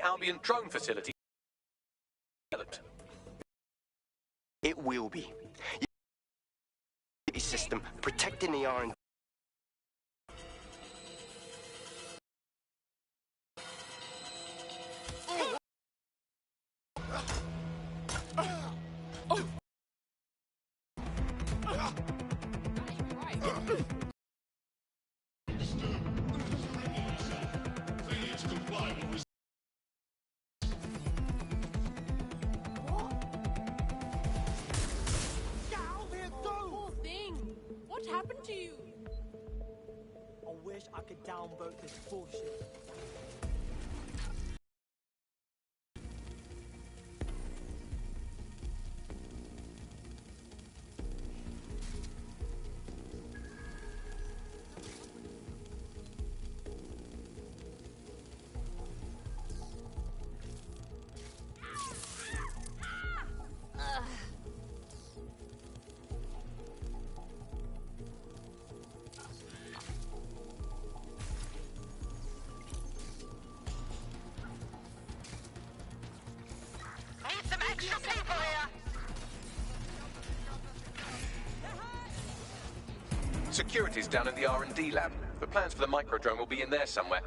Albion drone facility developed. It will be. System protecting the R&D. What happened to you? I wish I could downvote this bullshit. Extra people here! Security's down in the R&D lab. The plans for the microdrone will be in there somewhere.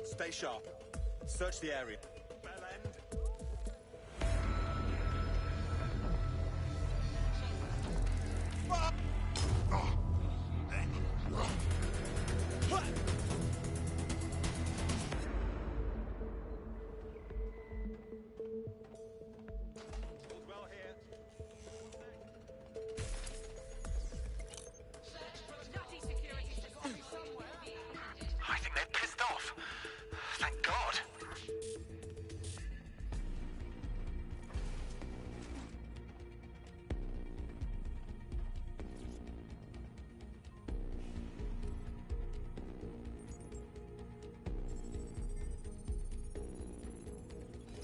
Stay sharp. Search the area. I think they're pissed off. Thank God.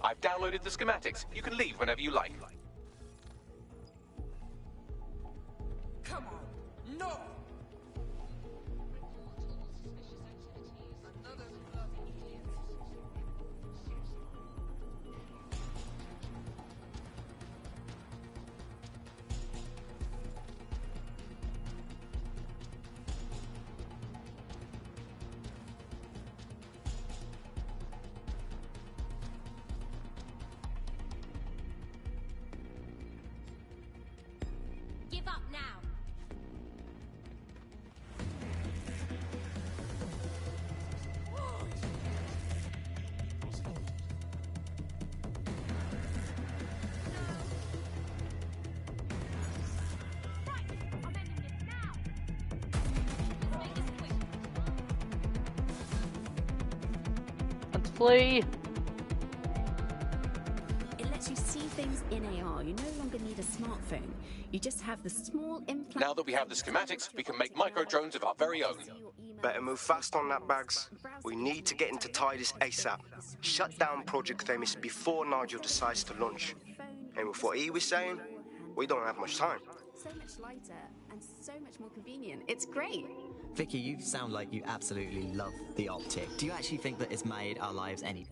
I've downloaded the schematics. You can leave whenever you like. Come on, no! Give up now. Let's flee. It lets you see things in AR. You no longer need a smartphone. You just have the small implant. Now that we have the schematics, we can make microdrones of our very own. Better move fast on that, Bags. We need to get into Titus ASAP. Shut down Project Themis before Nigel decides to launch. And with what he was saying, we don't have much time. So much lighter and so much more convenient. It's great. Vicky, you sound like you absolutely love the optic. Do you actually think that it's made our lives any...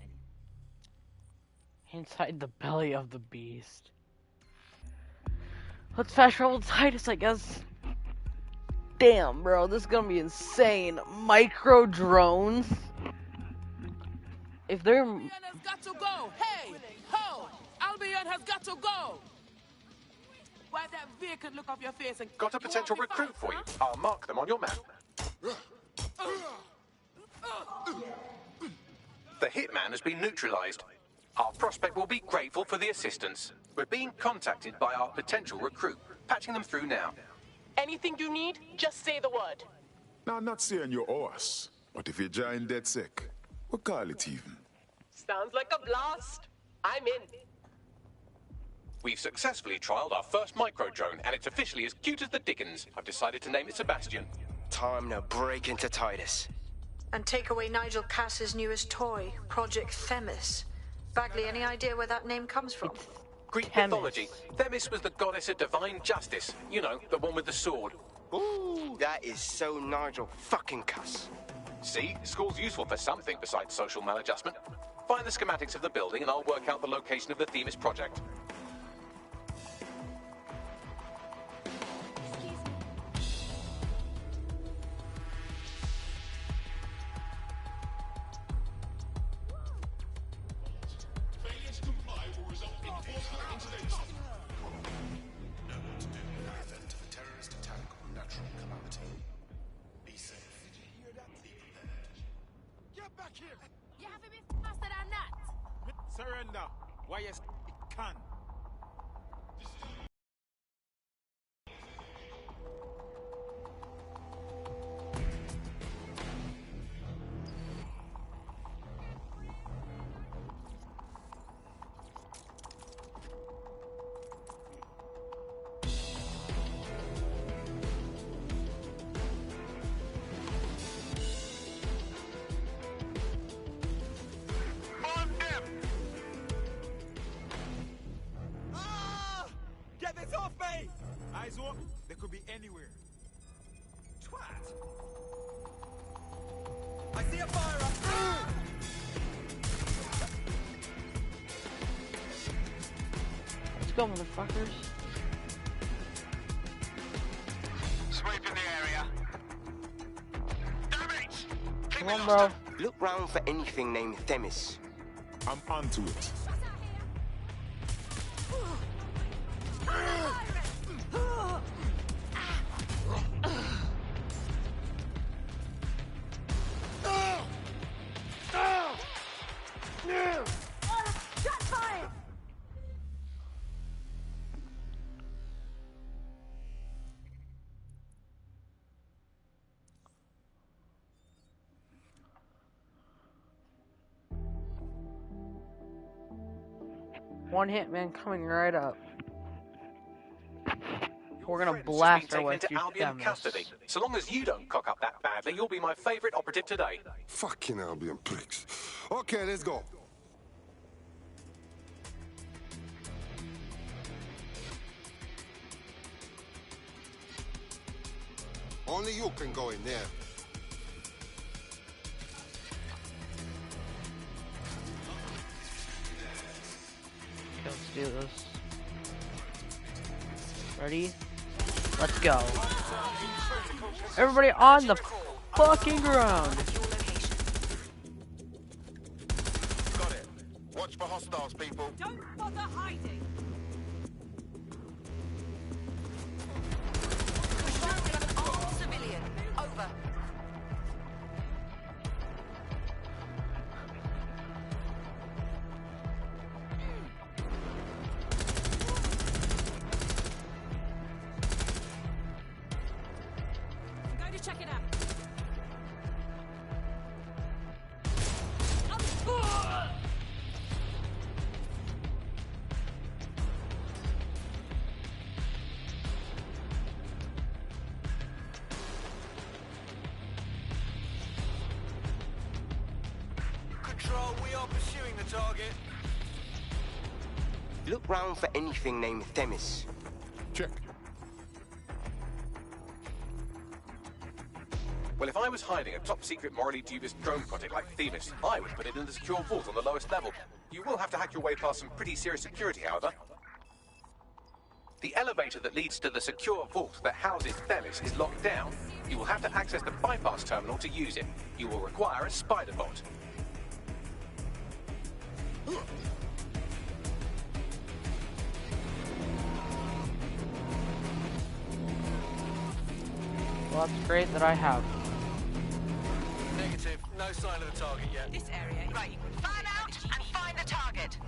Inside the belly of the beast. Let's fast travel to Titus, I guess. Damn, bro, this is gonna be insane. Micro drones. If they're... Albion has got to go! Hey! Ho! Albion has got to go! Wipe that vacant look off your face and... Got a potential recruit for you. I'll mark them on your map. The hitman has been neutralized. Our prospect will be grateful for the assistance. We're being contacted by our potential recruit. Patching them through now. Anything you need, just say the word. Now, I'm not saying you're horse, but if you're giant dead sick, we'll call it even. Sounds like a blast. I'm in. We've successfully trialed our first microdrone, and it's officially as cute as the dickens. I've decided to name it Sebastian. Time to break into Titus. And take away Nigel Cass's newest toy, Project Themis. Bagley, any idea where that name comes from? Greek mythology. Themis was the goddess of divine justice. You know, the one with the sword. Ooh, that is so Nigel fucking cuss. See, school's useful for something besides social maladjustment. Find the schematics of the building and I'll work out the location of the Themis project. You have to be faster than that. Surrender. Why you can? Get this off me! Eyes up. They could be anywhere. Twat! I see a fire up. Let's go, motherfuckers. Sweep in the area. Damage! Come on, bro. Look round for anything named Themis. I'm onto it. One hit man coming right up. We're gonna Friends just blast been our way taken through into Albion Themis. custody. So long as you don't cock up that badly, you'll be my favourite operative today. Fucking Albion pricks. Okay, let's go. Only you can go in there. Let's do this. Ready? Let's go. Everybody on the fucking ground. Got it. Watch for hostiles, people. Don't bother hiding. Civilian. Over. I'm going to check it out. Control, we are pursuing the target. Look round for anything named Themis. Check. Well, if I was hiding a top-secret, morally dubious drone project like Themis, I would put it in the secure vault on the lowest level. You will have to hack your way past some pretty serious security, however. The elevator that leads to the secure vault that houses Themis is locked down. You will have to access the bypass terminal to use it. You will require a spider bot. Well, that's great that I have. Negative. No sign of the target yet. This area. Right. Fan out and find the target.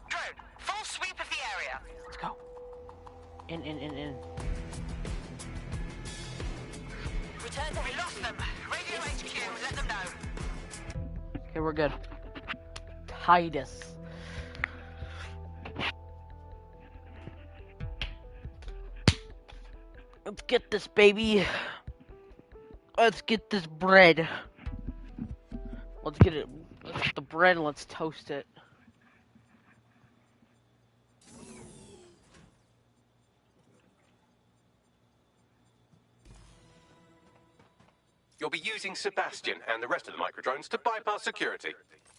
Drone, full sweep of the area. Let's go. In. Return to We lost them. Radio HQ, let them know. Okay, we're good. Titus. Let's get this, baby. Let's get this bread. Let's get it. Let's get the bread and let's toast it. You'll be using Sebastian and the rest of the microdrones to bypass security.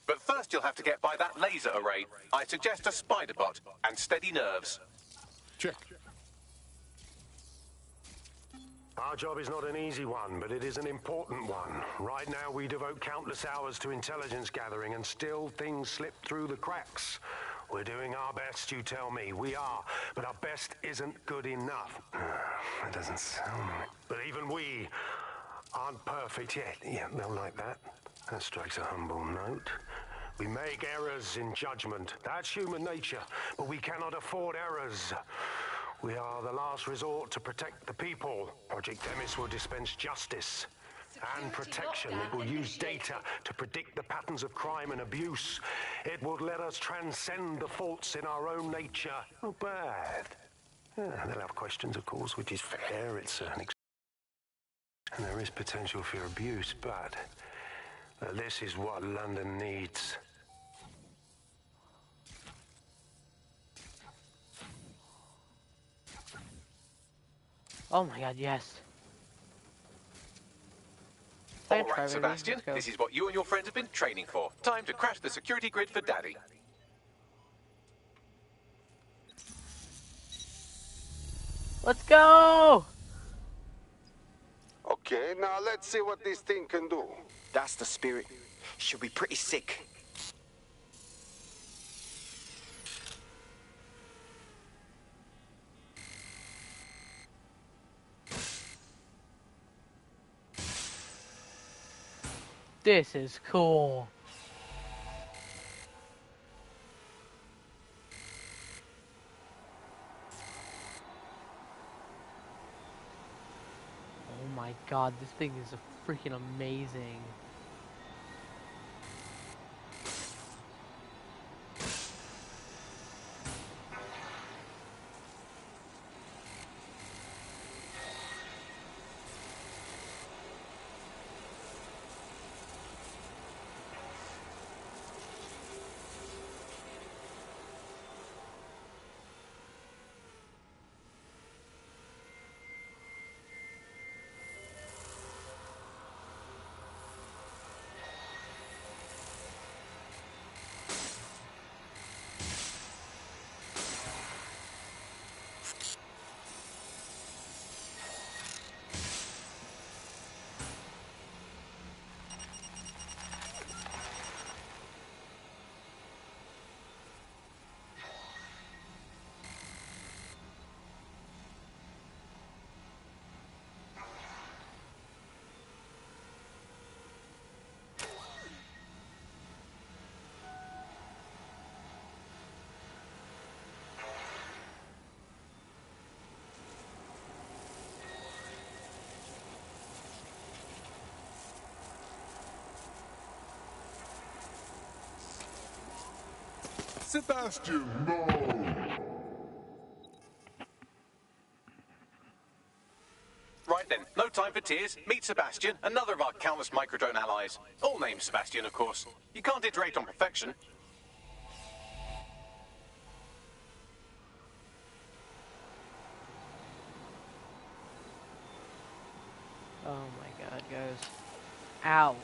But first you'll have to get by that laser array. I suggest a spider bot and steady nerves. Check. Our job is not an easy one, but it is an important one. Right now we devote countless hours to intelligence gathering and still things slip through the cracks. We're doing our best, you tell me. We are, but our best isn't good enough. That doesn't sound right. But even we aren't perfect yet. Yeah, they'll like that. That strikes a humble note. We make errors in judgment. That's human nature, but we cannot afford errors. We are the last resort to protect the people. Project Themis will dispense justice and protection. It will use data to predict the patterns of crime and abuse. It will let us transcend the faults in our own nature. Not bad. Yeah, they'll have questions, of course, which is fair. It's and there is potential for abuse, but this is what London needs. Oh my god, yes. All right, Sebastian, this is what you and your friends have been training for. Time to crash the security grid for Daddy. Let's go! Okay, now let's see what this thing can do. That's the spirit. Should be pretty sick. This is cool. Oh my god, this thing is freaking amazing. Sebastian, no! Right then, no time for tears. Meet Sebastian, another of our countless microdrone allies. All named Sebastian, of course. You can't iterate on perfection. Oh my god, guys. Ow.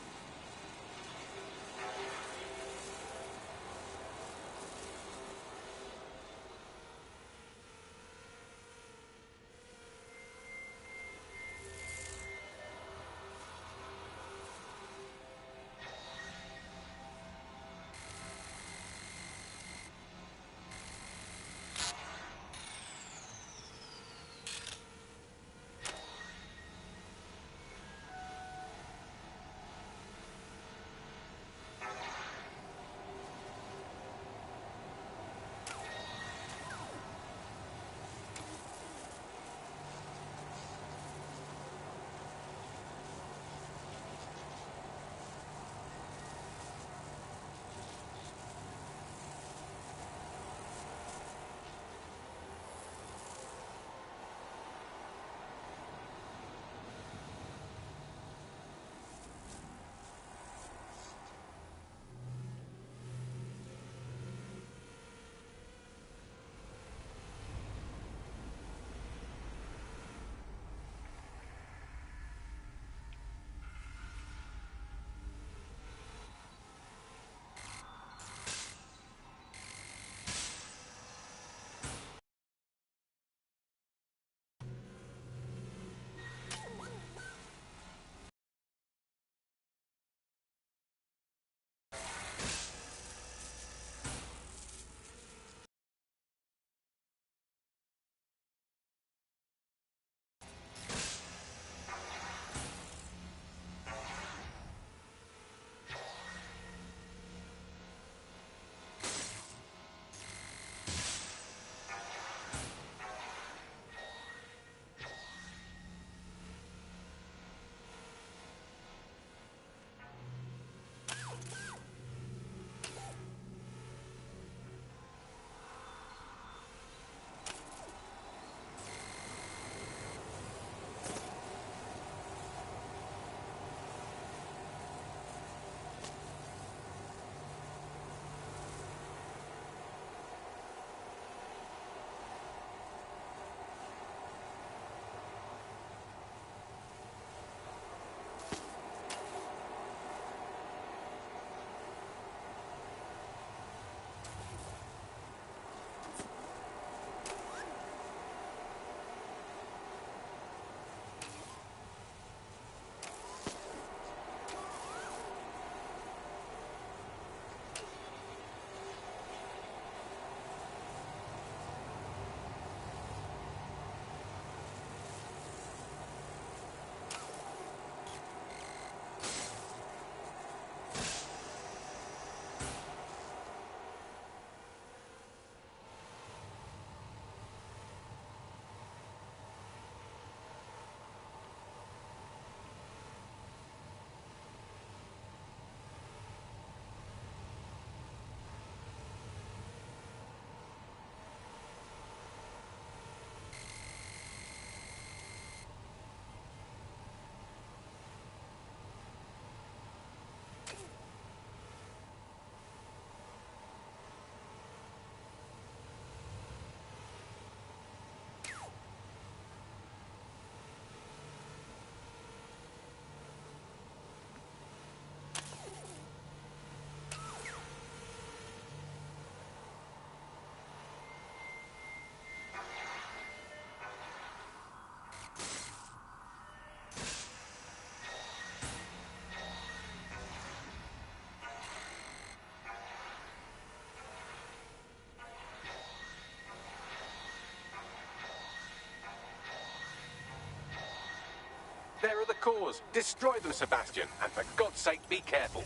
cores. Destroy them, Sebastian. And for God's sake, be careful.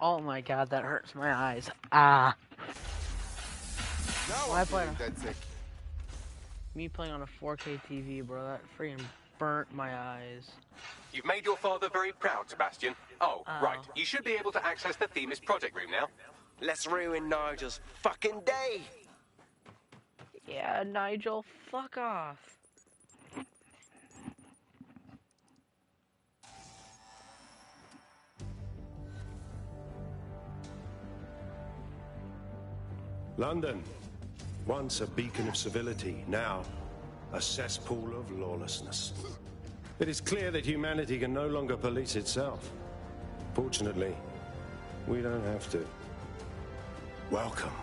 Oh my god, that hurts my eyes. Ah. Why playing? Me playing on a 4K TV, bro. That freaking burnt my eyes. You've made your father very proud, Sebastian. Oh, right. You should be able to access the Themis project room now. Let's ruin Nigel's fucking day. Yeah, Nigel, fuck off. London, once a beacon of civility, now a cesspool of lawlessness. It is clear that humanity can no longer police itself. Fortunately, we don't have to. Welcome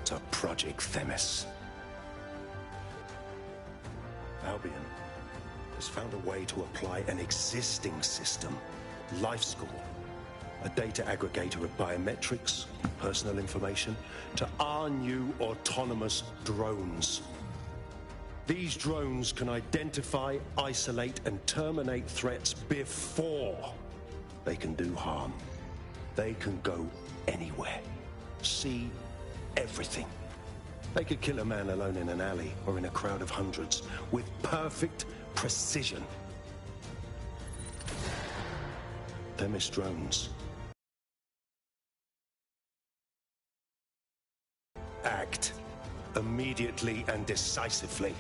to Project Themis. Albion has found a way to apply an existing system, Life School, a data aggregator of biometrics, personal information, to our new autonomous drones. These drones can identify, isolate, and terminate threats before they can do harm. They can go anywhere, see everything. They could kill a man alone in an alley or in a crowd of hundreds with perfect precision. Themis drones act immediately and decisively.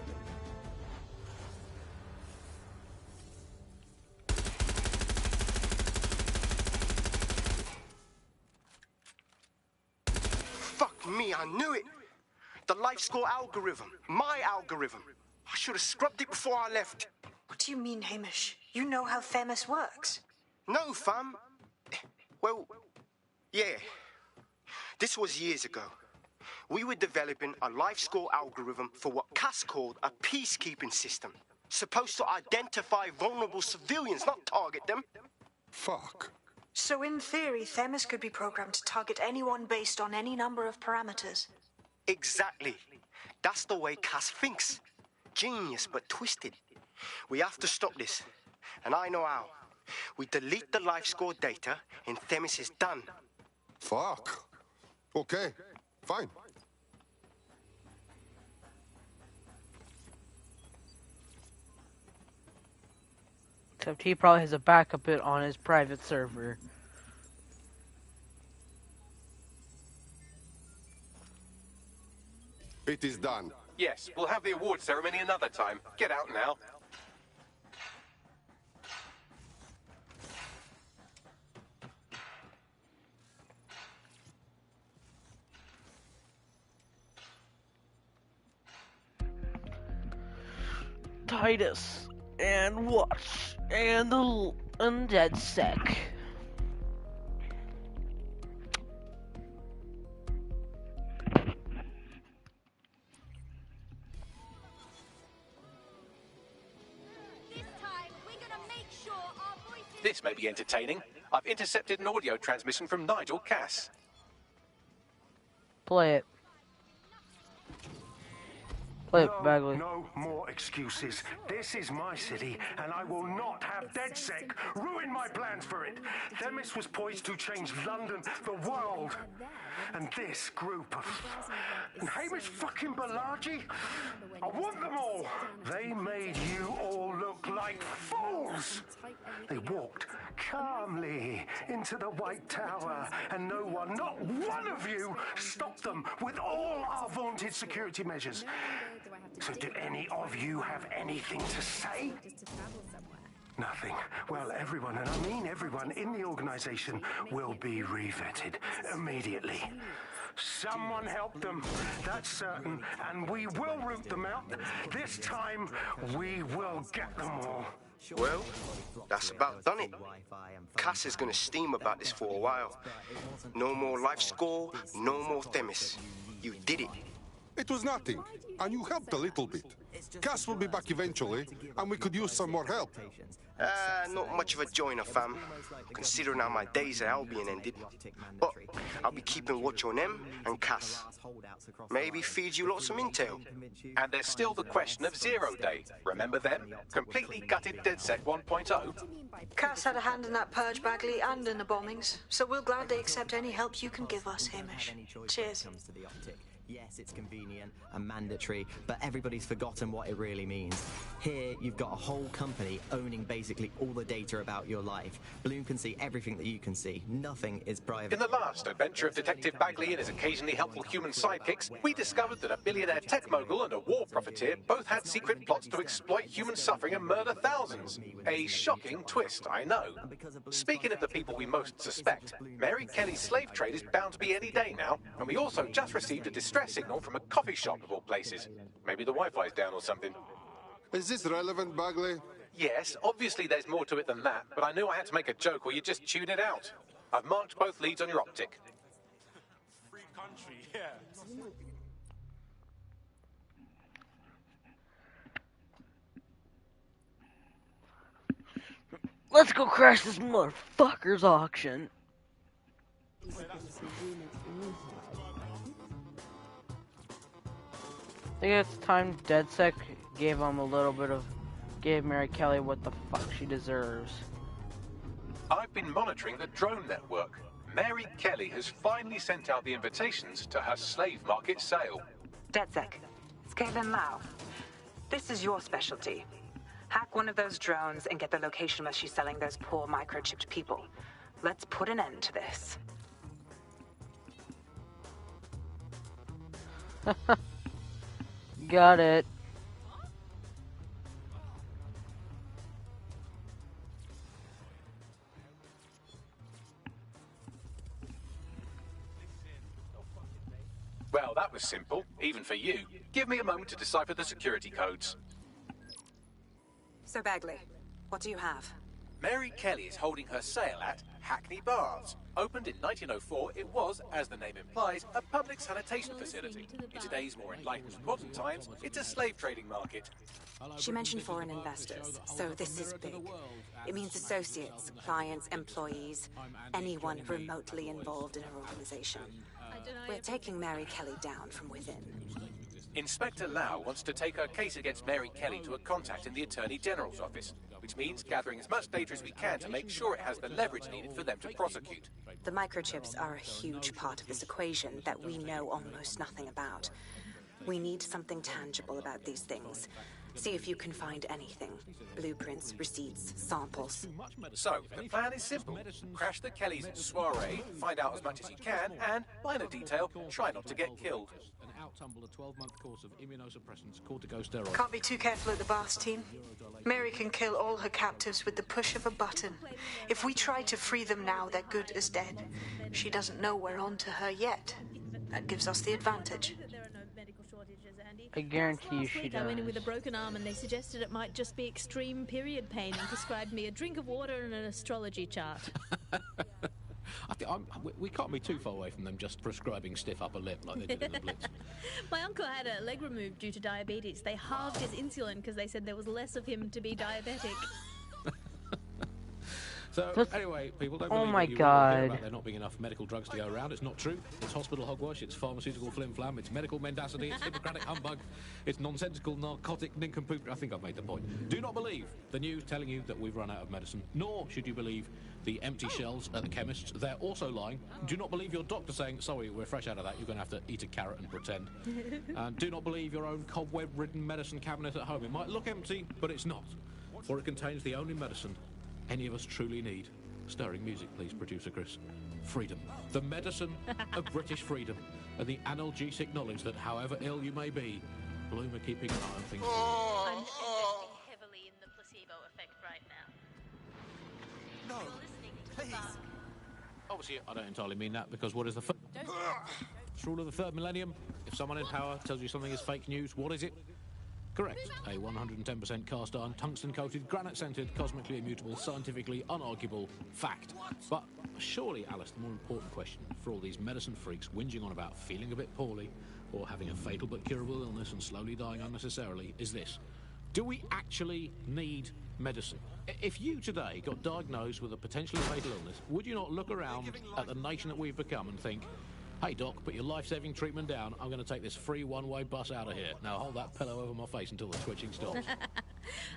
Fuck me, I knew it. The life score algorithm. My algorithm. I should have scrubbed it before I left. What do you mean, Hamish? You know how Themis works. No, fam. Well, yeah. This was years ago. We were developing a life score algorithm for what Cass called a peacekeeping system. Supposed to identify vulnerable civilians, not target them. Fuck. So in theory, Themis could be programmed to target anyone based on any number of parameters. Exactly. That's the way Cass thinks. Genius, but twisted. We have to stop this. And I know how. We delete the life score data, and Themis is done. Fuck. Okay, fine. Except he probably has a backup bit on his private server. It is done. Yes, we'll have the award ceremony another time. Get out now. Titus and Watch and the Undead Sec. This may be entertaining. I've intercepted an audio transmission from Nigel Cass. Play it. Play it, Bagley. No more excuses. This is my city, and I will not have DedSec ruin my plans for it. Themis was poised to change London, the world. And this group of... And Hamish fucking Balaji? I want them all. They made you all look like fools. They walked calmly into the White Tower, and no one, not one of you, stopped them with all our vaunted security measures. So do any of you have anything to say? Nothing. Well, everyone, and I mean everyone in the organization, will be revetted immediately. Someone help them, that's certain, and we will root them out. This time, we will get them all. Well, that's about done it. Cass is gonna steam about this for a while. No more life score, no more Themis. You did it. It was nothing, and you helped a little bit. Cass will be back eventually, and we could use some more help. Not much of a joiner, fam, considering how my days at Albion ended. But I'll be keeping watch on them and Cass. Maybe feed you lot some intel. And there's still the question of Zero Day. Remember them? Completely gutted DedSec 1.0. Cass had a hand in that purge, Bagley, and in the bombings, so we'll gladly accept any help you can give us, Hamish. Cheers. Yes, it's convenient and mandatory, but everybody's forgotten what it really means. Here, you've got a whole company owning basically all the data about your life. Bloom can see everything that you can see. Nothing is private. In the last adventure of Detective Bagley and his occasionally helpful human sidekicks, we discovered that a billionaire tech mogul and a war profiteer both had secret plots to exploit human suffering and murder thousands. A shocking twist, I know. Speaking of the people we most suspect, Mary Kelly's slave trade is bound to be any day now, and we also just received a distress signal from a coffee shop of all places. Maybe the Wi-Fi's down or something. Is this relevant, Bagley? Yes, obviously there's more to it than that, but I knew I had to make a joke or you'd just tune it out. I've marked both leads on your optic. Free country, yeah. Let's go crash this motherfucker's auction. I think it's time DedSec gave gave Mary Kelly what the fuck she deserves. I've been monitoring the drone network. Mary Kelly has finally sent out the invitations to her slave market sale. DedSec, it's Caitlin Lau. This is your specialty. Hack one of those drones and get the location where she's selling those poor microchipped people. Let's put an end to this. Got it. Well, that was simple, even for you. Give me a moment to decipher the security codes. So, Bagley, what do you have? Mary Kelly is holding her sale at Hackney Baths. Opened in 1904, it was, as the name implies, a public sanitation facility. In today's more enlightened modern times, it's a slave trading market. She mentioned foreign investors, so this is big. It means associates, clients, employees, anyone remotely involved in her organization. We're taking Mary Kelly down from within. Inspector Lau wants to take her case against Mary Kelly to a contact in the Attorney General's office, which means gathering as much data as we can to make sure it has the leverage needed for them to prosecute. The microchips are a huge part of this equation that we know almost nothing about. We need something tangible about these things. See if you can find anything. Blueprints, receipts, samples. So, the plan is simple. Crash the Kellys' soiree, find out as much as you can, and, minor detail, try not to get killed. Tumble a 12-month course of immunosuppressants, corticosteroids. Can't be too careful at the Baths team. Mary can kill all her captives with the push of a button. If we try to free them now, they're good as dead. She doesn't know we're on to her yet. That gives us the advantage. I guarantee you she I went in does. with a broken arm and they suggested it might just be extreme period pain and prescribed me a drink of water and an astrology chart. I think we can't be too far away from them just prescribing stiff upper lip like they did in the Blitz. My uncle had a leg removed due to diabetes. They halved his insulin because they said there was less of him to be diabetic. So, anyway, people don't believe what you hear about there not being enough medical drugs to go around. It's not true. It's hospital hogwash, it's pharmaceutical flim-flam, it's medical mendacity, it's Hippocratic humbug, it's nonsensical narcotic nincompoop. I think I've made the point. Do not believe the news telling you that we've run out of medicine, nor should you believe the empty shelves at the chemists. They're also lying. Do not believe your doctor saying, sorry, we're fresh out of that, you're going to have to eat a carrot and pretend. And do not believe your own cobweb-ridden medicine cabinet at home. It might look empty, but it's not. For it contains the only medicine any of us truly need. Stirring music, please, producer Chris. Freedom. The medicine of British freedom. And the analgesic knowledge that however ill you may be, Bloom are keeping an eye on things. I'm investing heavily in the placebo effect right now. No, please. Obviously, I don't entirely mean that, because what is the rule of the third millennium? If someone in power tells you something is fake news, what is it? Correct. A 110% cast iron, tungsten-coated, granite-scented, cosmically immutable, scientifically unarguable fact. But surely, Alice, the more important question for all these medicine freaks whinging on about feeling a bit poorly or having a fatal but curable illness and slowly dying unnecessarily is this. Do we actually need medicine? If you today got diagnosed with a potentially fatal illness, would you not look around at the nation that we've become and think, hey, Doc, put your life-saving treatment down. I'm going to take this free one-way bus out of here. Now hold that pillow over my face until the twitching stops.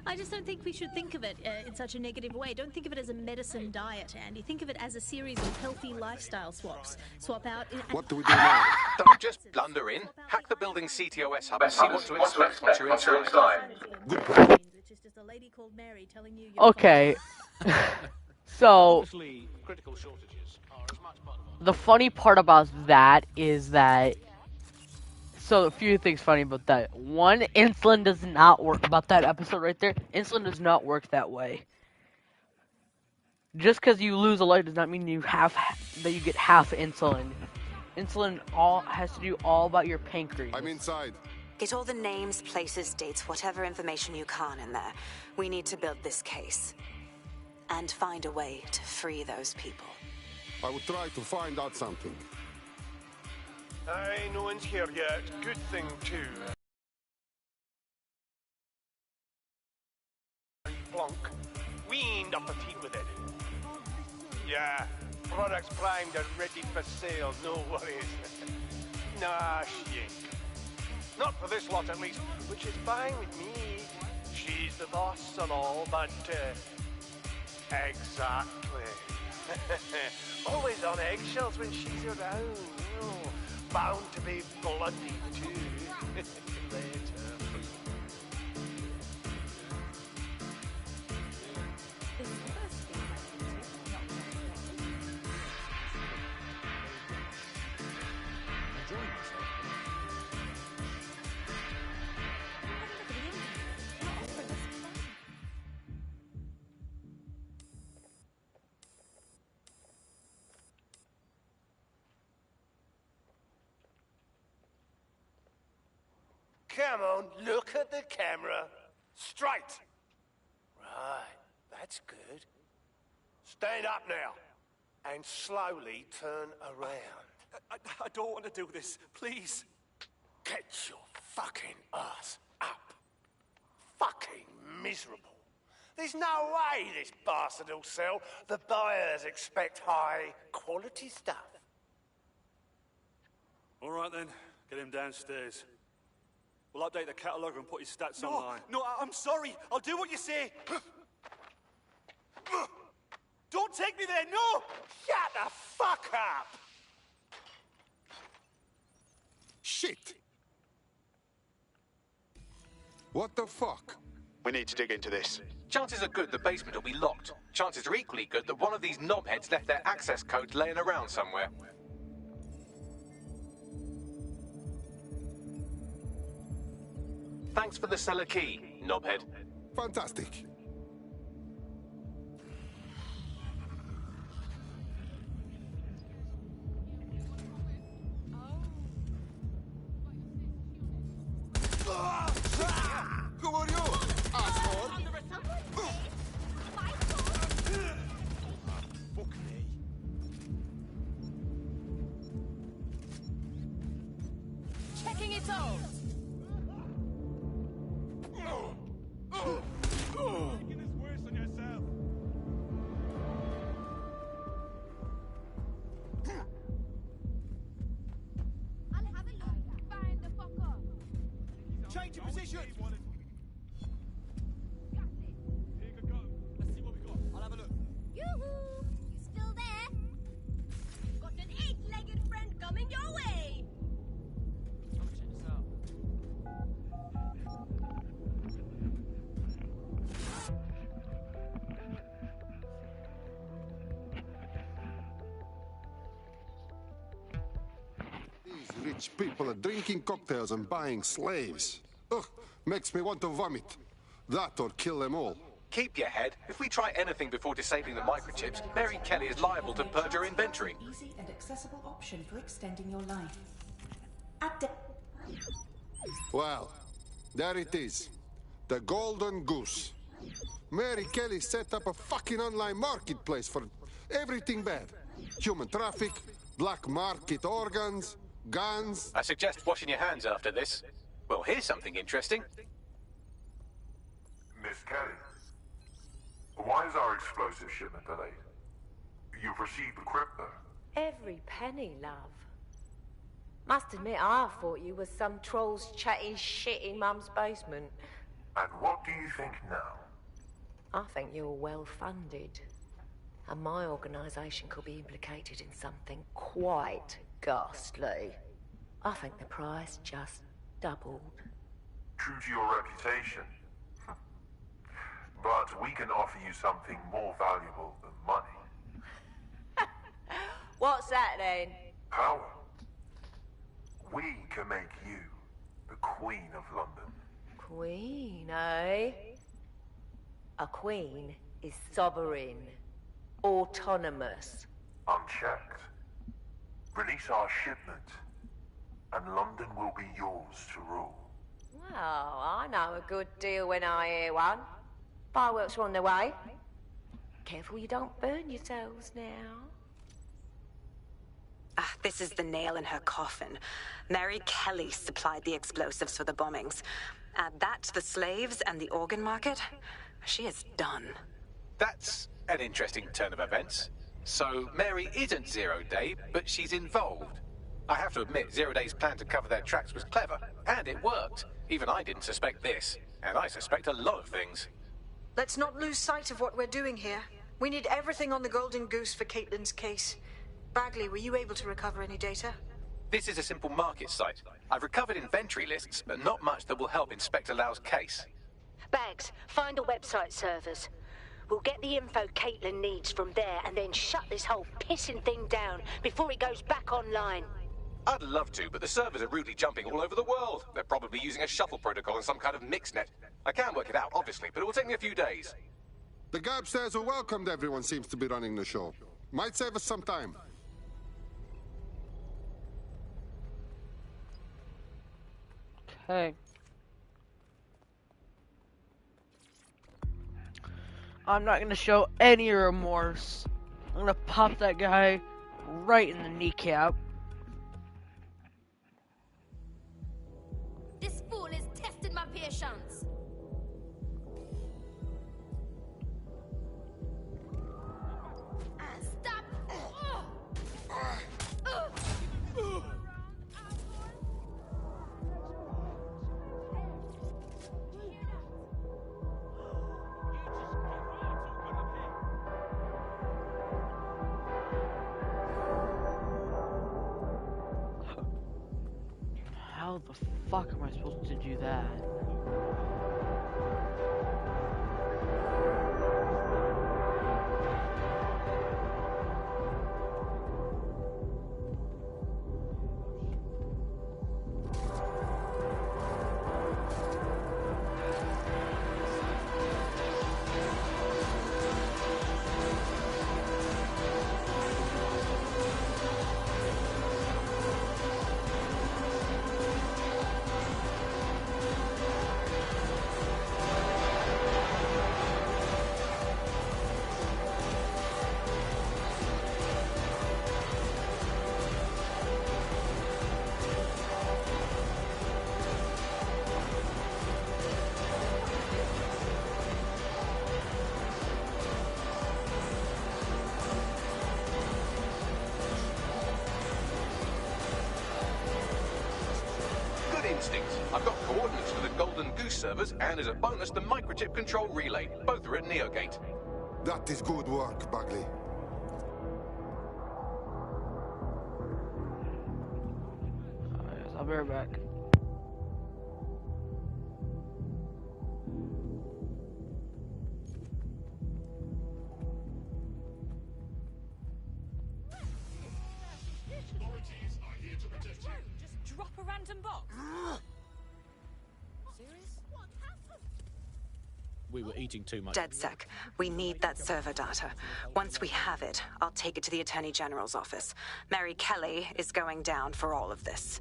I just don't think we should think of it in such a negative way. Don't think of it as a medicine diet, Andy. Think of it as a series of healthy lifestyle swaps. Swap out... What do we do now? Don't just blunder in. Hack the building's CTOS hub and see what to expect once you're inside. Good plan. It's just a lady called Mary telling you... Okay. So... Obviously, critical shortages are as much part of the funny part about that is that... So, a few things funny about that. One, insulin does not work... About that episode right there, insulin does not work that way. Just because you lose a leg does not mean you get half insulin. Insulin has to do all about your pancreas. I'm inside. Get all the names, places, dates, whatever information you can in there. We need to build this case. And find a way to free those people. I will try to find out something. Aye, no one's here yet. Good thing, too. Plonk. We ain't up a team with it. Yeah, products primed and ready for sale, no worries. Nah, she ain't. Not for this lot, at least, which is fine with me. She's the boss and all, but, exactly. Always on eggshells when she's around, you know. Bound to be bloody, too. Later. Come on, look at the camera. Straight. Right, that's good. Stand up now. And slowly turn around. I don't want to do this. Please. Get your fucking ass up. Fucking miserable. There's no way this bastard will sell. The buyers expect high quality stuff. All right then, get him downstairs. We'll update the catalogue and put his stats online. No, I'm sorry. I'll do what you say. Don't take me there, no! Shut the fuck up! Shit! What the fuck? We need to dig into this. Chances are good the basement will be locked. Chances are equally good that one of these knobheads left their access codes laying around somewhere. Thanks for the cellar key, knobhead. Fantastic. Who are you, asshole? Fuck me. Checking it out. Making this worse on yourself. I'll have a look. Find the fucker. Change your position. Let's see what we got. I'll have a look. Yoo-hoo! You still there? Got an 8-legged friend coming your way. Come check this out. These rich people are drinking cocktails and buying slaves. Ugh, makes me want to vomit. That or kill them all. Keep your head. If we try anything before disabling the microchips, Mary Kelly is liable to purge her inventory. Easy and accessible option for extending your life. Well, There it is. The Golden Goose. Mary Kelly set up a fucking online marketplace for everything bad. Human traffic, black market organs, guns. I suggest washing your hands after this. Well, here's something interesting. Miss Kelly, why is our explosive shipment delayed? You've received the crypto. Every penny, love. Must admit, I thought you was some trolls chatting shit in Mum's basement. And what do you think now? I think you're well funded. And my organisation could be implicated in something quite ghastly. I think the price just doubled. True to your reputation. But we can offer you something more valuable than money. What's that then? Power. We can make you the Queen of London. Queen, eh? A queen is sovereign, autonomous. Unchecked. Release our shipment, and London will be yours to rule. Well, I know a good deal when I hear one. Fireworks are on the way. Careful you don't burn yourselves now. This is the nail in her coffin. Mary Kelly supplied the explosives for the bombings. Add that to the slaves and the organ market, she is done. That's an interesting turn of events. So, Mary isn't Zero Day, but she's involved. I have to admit, Zero Day's plan to cover their tracks was clever, and it worked. Even I didn't suspect this, and I suspect a lot of things. Let's not lose sight of what we're doing here. We need everything on the Golden Goose for Caitlin's case. Bagley, were you able to recover any data? This is a simple market site. I've recovered inventory lists, but not much that will help Inspector Lau's case. Bags, find the website servers. We'll get the info Caitlin needs from there and then shut this whole pissing thing down before it goes back online. I'd love to, but the servers are rudely jumping all over the world. They're probably using a shuffle protocol and some kind of mixnet. I can work it out, obviously, but it will take me a few days. The guy upstairs who welcomed everyone seems to be running the show. Might save us some time. Okay. I'm not gonna show any remorse. I'm gonna pop that guy right in the kneecap. This fool is testing my patience. Stop! How the fuck am I supposed to do that? I've got coordinates for the Golden Goose servers, and as a bonus, the microchip control relay. Both are at Neogate. That is good work, Bagley. I'll be right back. Just drop a random box. Serious? What happened? We were eating too much. DedSec, we need that server data. Once we have it, I'll take it to the Attorney General's office. Mary Kelly is going down for all of this.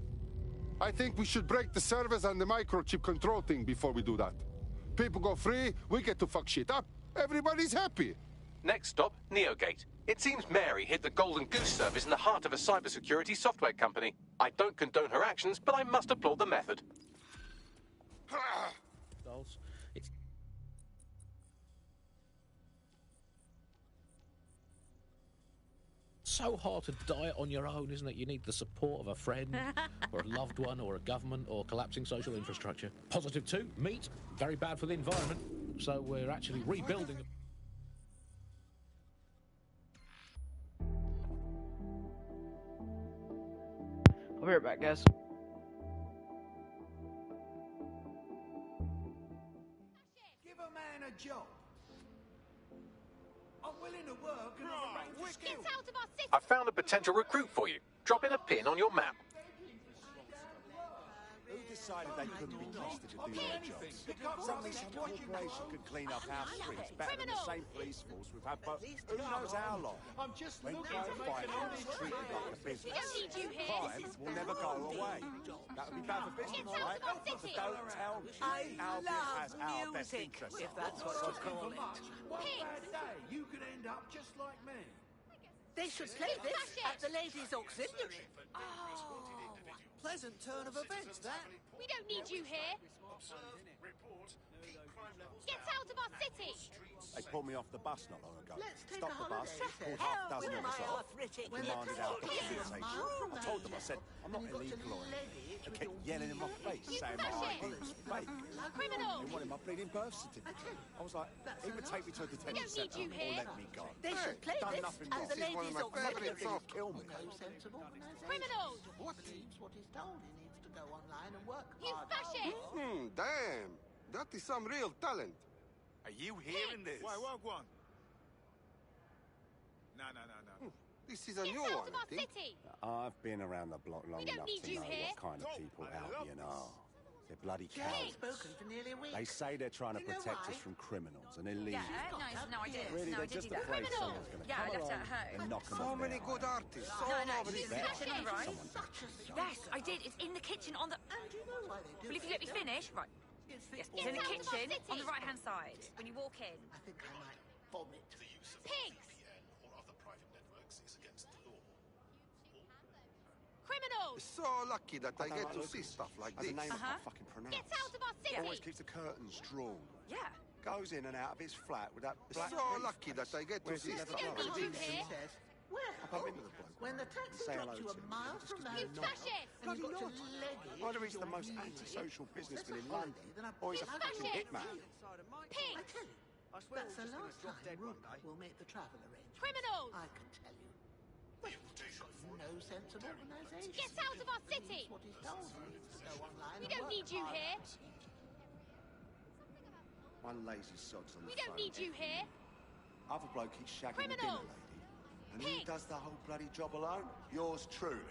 I think we should break the servers and the microchip control thing before we do that. People go free, we get to fuck shit up. Everybody's happy. Next stop, Neogate. It seems Mary hid the Golden Goose service in the heart of a cybersecurity software company. I don't condone her actions, but I must applaud the method. It's so hard to die on your own, isn't it? You need the support of a friend, or a loved one, or a government, or collapsing social infrastructure. Positive 2, meat, very bad for the environment. So we're actually rebuilding. I'll be right back, guys. Give a man a job. I'm willing to work and I'll arrange a skill. Get out of our city! I found a potential recruit for you. Drop in a pin on your map. Who decided they couldn't be trusted to do their jobs? Suddenly some corporation could clean up our streets better than the same police force we've had, but who knows how long? I'm just When looking crime to make an fighting honest is treated like a business, We don't need you here. crime will never go away. That would be bad for business, Get out right? of our So city. don't tell me Albion has our best interests. if that's what you call it. One bad day, you could end up just like me. They should play this at the ladies' auxiliary. Oh. Pleasant turn of events, that. We don't need you here. Get out of our city! They pulled me off the bus not long ago. Let's take Stopped a the bus, holiday. pulled half a dozen When of us my off, arthritic demanded our documentation. I told them, I said, I'm not illegal or anything. They kept yelling in my face, saying my ID was fake. Criminal! They wanted my bleeding birth certificate. I was like, he would take me to a detention don't need centre you or here. let me go. They should play Done this nothing at wrong. the This is one of ladies' my favourite auxiliary. songs. Kill me. No sensible organisation. Criminals! What believes what he's told. He needs to go online and work You hard. fascist! Damn. That is some real talent. Are you hearing this? Why, what one? No. This is a Get new out one, of I our think. city! I've been around the block long We don't enough need to you know here. what kind of people Albion are. They're bloody She hasn't cowards. spoken for nearly a week. They say they're trying to You know protect why? us from criminals and illegals. No, I did. Really, they're just afraid someone's going to come along and knock them So off many their good high. artists. No, all no, over she's this kitchen on the right. Someone Yes, I did. It's in the kitchen on the... And do you know why they do Well, if you let me finish, right. It's Yes, the it's in the out of our kitchen city. on the right-hand side when you walk in. I think I might vomit. Pigs! Criminals! It's so lucky that I get to see stuff like Has this. a name I can't fucking pronounce. Get out of our city! Always keeps the curtains drawn. Yeah. Goes in and out of his flat with that black So briefcase. lucky that I get to Where's see the stuff leather don't like need you this. here. Says, well, I bump into the bloke. when the taxi Say drops hello you to a him. mile Just from give now, You him a nod. fascist! and you've got to Bloody leg it Either he's the your most knee. antisocial businessman in It's a London, holiday, then I or he's a pick fucking fascist. hitman. Pigs! I tell you, that's the last time Rook will make the travel arrangement. Criminals! I can tell you. Well, no sensible organisation. Get out of our city! What he's told. He needs to go online We and don't work need you hard. here. One lazy sod's on the We don't phone. need you here. Other bloke keeps shagging the dinner Criminals. lady. And who Pigs. does the whole bloody job alone? Yours truly.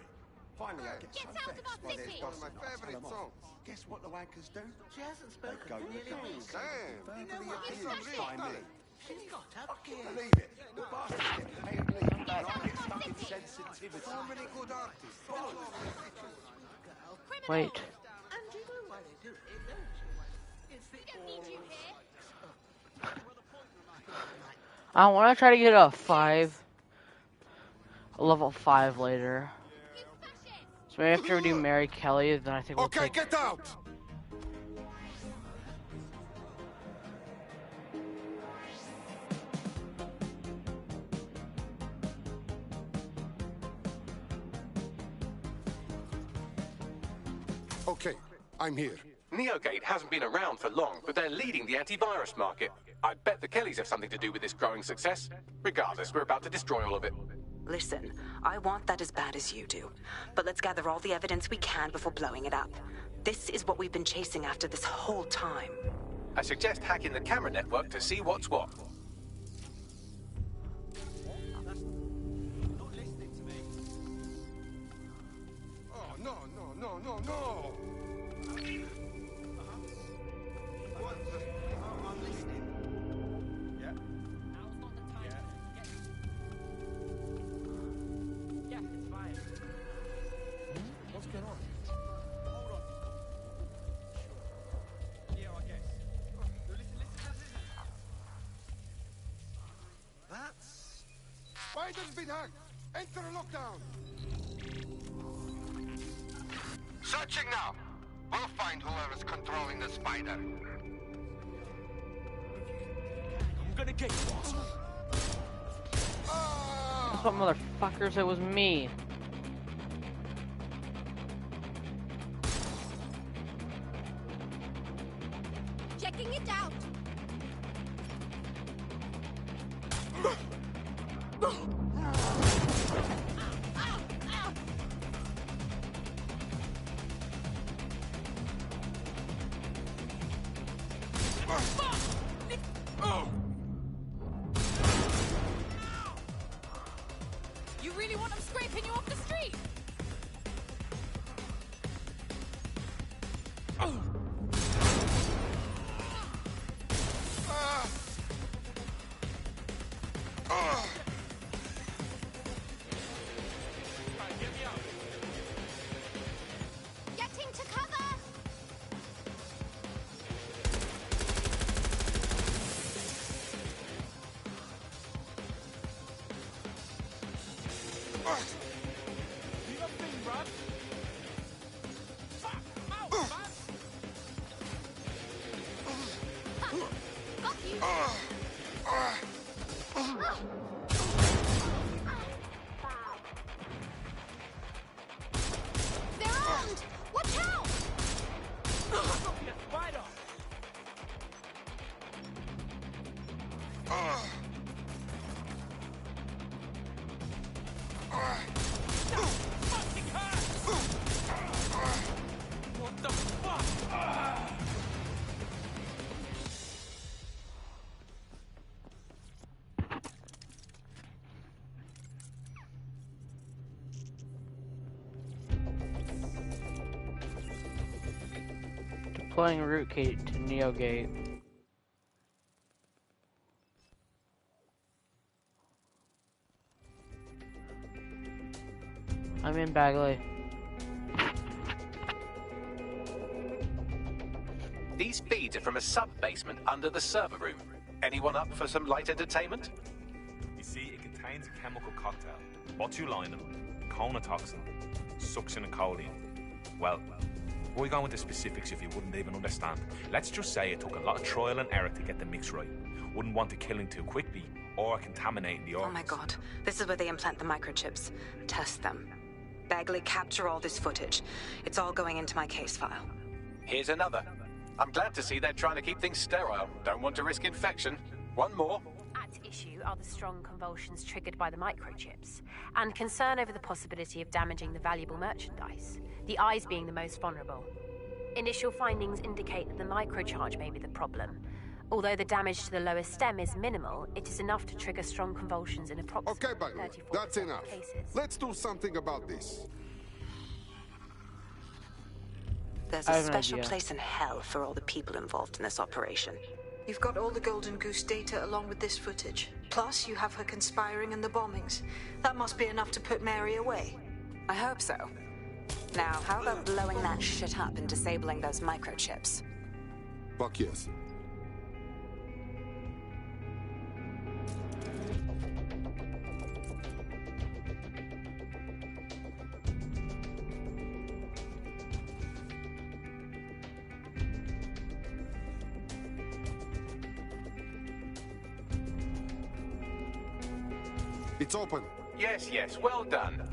Finally, I get Get so out of vexed our by their city. gossip. One of my I tell favourite them off. songs. Guess what the wankers do? She hasn't They spoken go for to the nearly a week. guns. Damn. You know Verbally what? abused fascist. by me. She's got up I here. can't believe it. The bastards get paid leave, and I get stuck in sensitivity. So many good artists. all over this city. Criminals! Wait. And do you know why they do it, don't you? It's the We don't need you here. I want to try to get a level 5 later. So maybe after we do Mary Kelly, then I think we'll Okay, take... get out! Okay, I'm here. Neogate hasn't been around for long, but they're leading the antivirus market. I bet the Kellys have something to do with this growing success. Regardless, we're about to destroy all of it. Listen, I want that as bad as you do. But let's gather all the evidence we can before blowing it up. This is what we've been chasing after this whole time. I suggest hacking the camera network to see what's what. Oh, no, no, no, no, no! I'm listening. Yeah. Yeah, it's fine. What's going on? been hacked! Enter lockdown! Searching now. We'll find whoever's controlling the spider. I'm gonna get you, asshole. That's what motherfuckers, it was me. Checking it out. You really want them scraping you off the street? Getting to cover! You got thing, bruv? Fuck! Ow, man! Got you! They're armed! Watch out! Be a spider! Fucking hurts! What the fuck? Deploying rootkit to Neogate. I'm in Bagley. These feeds are from a sub-basement under the server room. Anyone up for some light entertainment? You see, it contains a chemical cocktail. Botulinum, conotoxin, succinylcholine. Well, we're going into specifics if you wouldn't even understand. Let's just say it took a lot of trial and error to get the mix right. Wouldn't want to kill him too quickly or contaminating the organs. Oh my god. This is where they implant the microchips. Test them. Bagley, capture all this footage. It's all going into my case file. Here's another. I'm glad to see they're trying to keep things sterile. Don't want to risk infection. One more. At issue are the strong convulsions triggered by the microchips, and concern over the possibility of damaging the valuable merchandise, the eyes being the most vulnerable. Initial findings indicate that the microcharge may be the problem. Although the damage to the lower stem is minimal, it is enough to trigger strong convulsions in approximately Okay, Bagley, 34% that's enough. of cases. Let's do something about this. There's I a have an special idea. place in hell for all the people involved in this operation. You've got all the Golden Goose data along with this footage. Plus, you have her conspiring in the bombings. That must be enough to put Mary away. I hope so. Now, how about blowing that shit up and disabling those microchips? Fuck yes. It's open. Yes, yes, well done.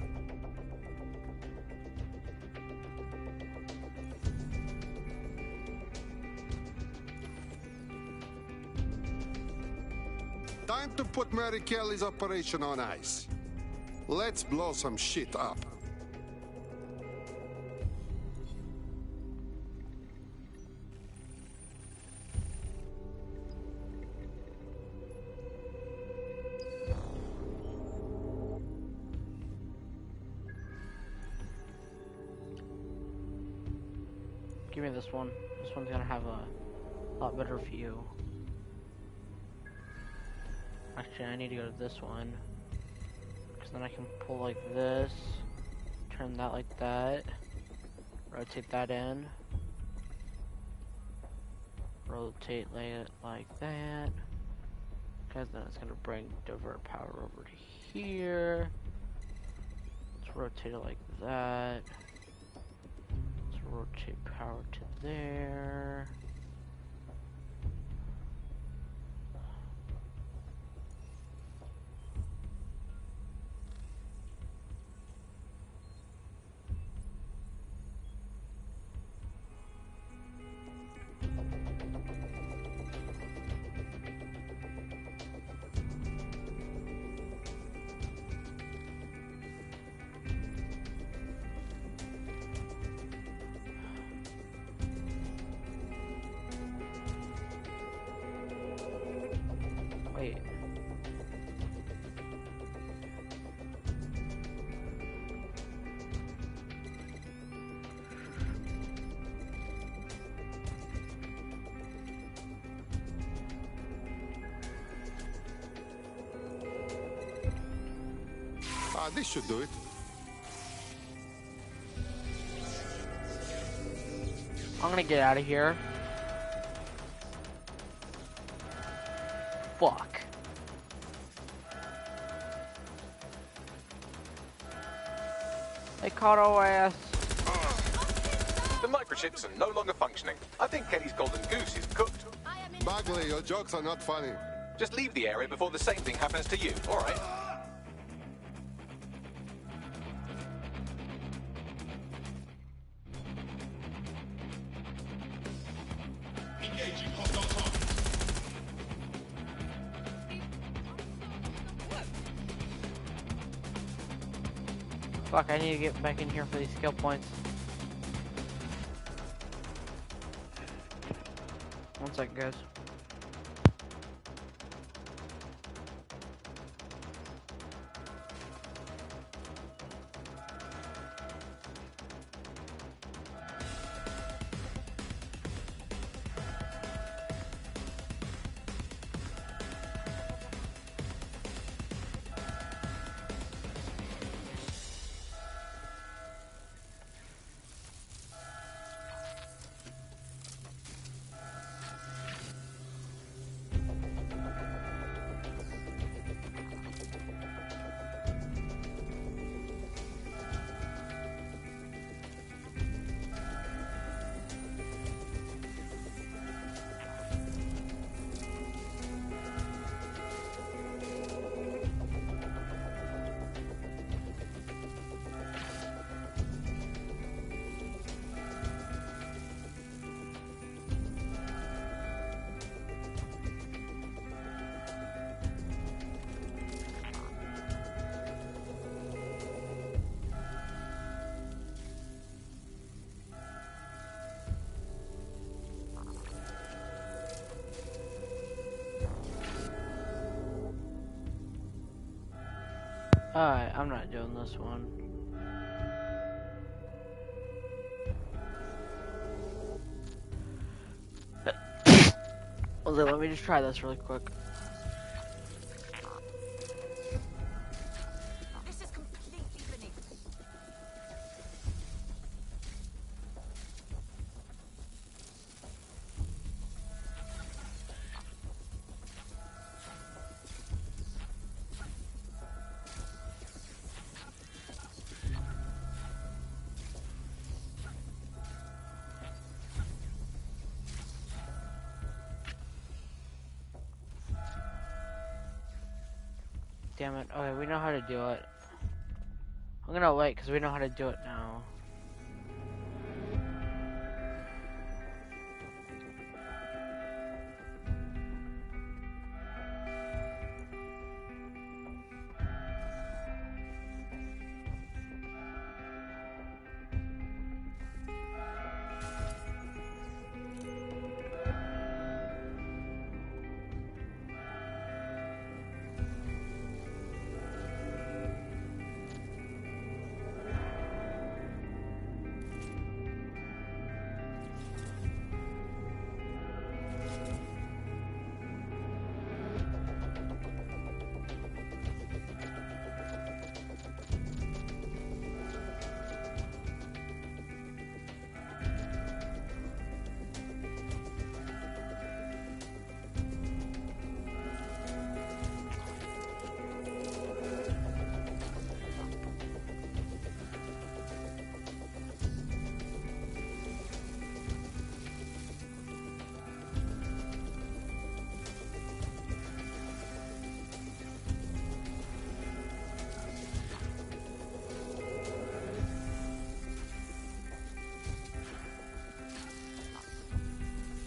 Time to put Mary Kelly's operation on ice. Let's blow some shit up. Give me this one. This one's gonna have a lot better view. Actually, I need to go to this one. Because then I can pull like this. Turn that like that. Rotate that in. Rotate it like that. Because then it's gonna bring divert power over to here. Let's rotate it like that. Let's rotate power to there. Wait. This should do it. I'm gonna get out of here. Fuck. They caught our ass. The microchips are no longer functioning. I think Kelly's golden goose is cooked. Bagley, your jokes are not funny. Just leave the area before the same thing happens to you, alright? Fuck, I need to get back in here for these skill points. One second, guys. Alright, I'm not doing this one. Okay, let me just try this really quick. This is completely beneath me. Damn it. Okay, we know how to do it. I'm gonna wait because we know how to do it now.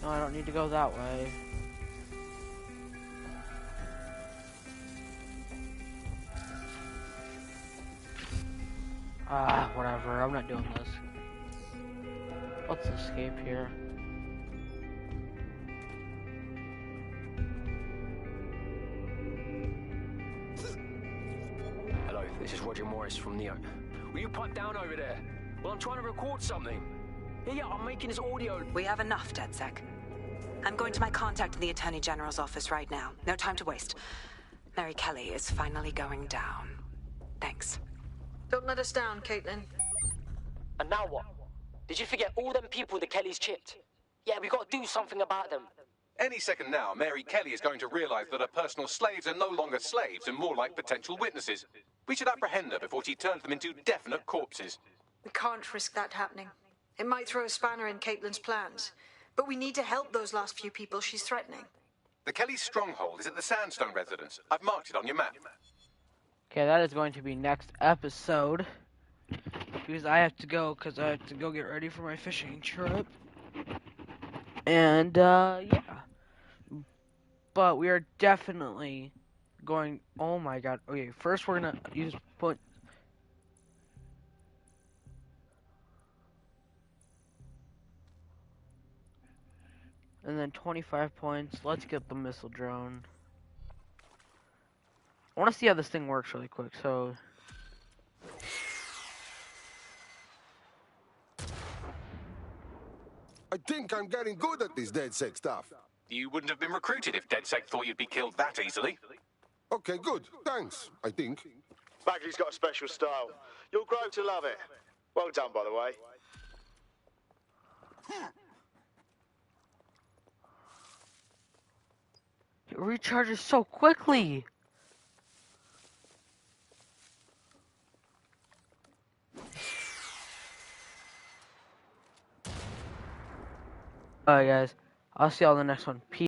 No, I don't need to go that way. Whatever. I'm not doing this. Let's escape here. Hello, this is Roger Morris from Neo. Will you pipe down over there? Well, I'm trying to record something. Yeah, I'm making this audio. We have enough, DedSec. I'm going to my contact in the Attorney General's office right now. No time to waste. Mary Kelly is finally going down. Thanks. Don't let us down, Caitlin. And now what? Did you forget all them people the Kellys chipped? Yeah, we got to do something about them. Any second now, Mary Kelly is going to realize that her personal slaves are no longer slaves and more like potential witnesses. We should apprehend her before she turns them into definite corpses. We can't risk that happening. It might throw a spanner in Caitlin's plans. But we need to help those last few people she's threatening. The Kelly stronghold is at the Sandstone residence. I've marked it on your map. Okay, that is going to be next episode. Because I have to go get ready for my fishing trip. And, yeah. But we are definitely going... Oh my god. Okay, first we're gonna use... And then 25 points. Let's get the missile drone. I want to see how this thing works really quick, so... I think I'm getting good at this DedSec stuff. You wouldn't have been recruited if DedSec thought you'd be killed that easily. Okay, good. Thanks, I think. Bagley's got a special style. You'll grow to love it. Well done, by the way. It recharges so quickly! Alright guys, I'll see y'all in the next one. Peace.